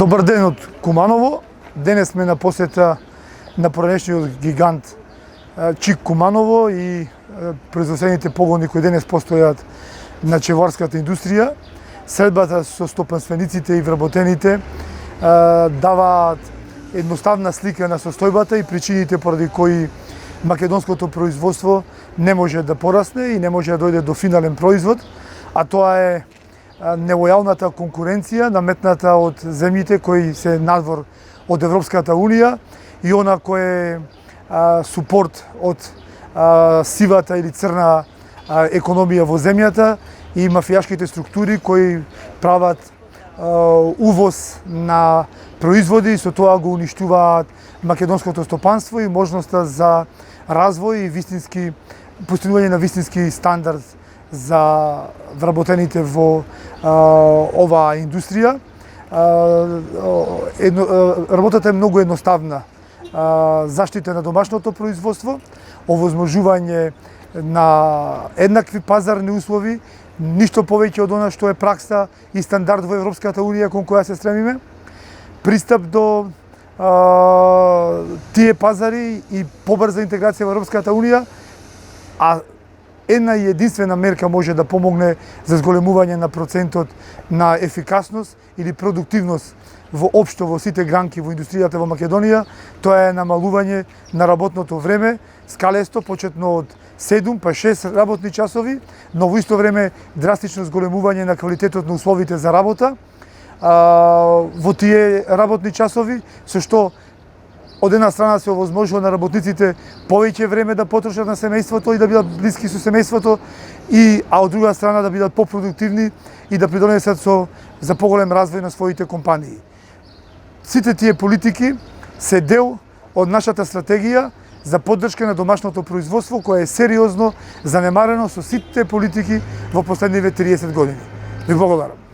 Добар ден од Куманово. Денес сме на посета на поранешниот гигант ЧИК Куманово и производствените погони кои денес постојат на чеварската индустрија. Средбата со стопанствениците и вработените даваат едноставна слика на состојбата и причините поради кои македонското производство не може да порасне и не може да дојде до финален производ, а тоа е нелојалната конкуренција наметната од земјите кои се надвор од Европската Унија и она кој е супорт од сивата или црна економија во земјата и мафијашките структури кои прават увоз на производи и со тоа го уништуваат македонското стопанство и можноста за развој и вистински постигнување на вистински стандард за вработените во оваа индустрија. Работата е многу едноставна. Заштита на домашното производство, овозможување на еднакви пазарни услови, ништо повеќе од она што е пракса и стандард во Европската Унија кон која се стремиме, пристап до тие пазари и побрза интеграција во Европската Унија, а една и единствена мерка може да помогне за зголемување на процентот на ефикасност или продуктивност воопшто во сите гранки во индустријата во Македонија, тоа е намалување на работното време скалесто, почетно од 7 па 6 работни часови, но во исто време драстично зголемување на квалитетот на условите за работа во тие работни часови, со што од една страна се овозможува на работниците повеќе време да потрошат на семејството и да бидат блиски со семејството, а од друга страна да бидат попродуктивни и да придонесат за поголем развој на своите компании. Сите тие политики се дел од нашата стратегија за поддршка на домашното производство, кое е сериозно занемарено со сите политики во последниве 30 години. Ви благодарам.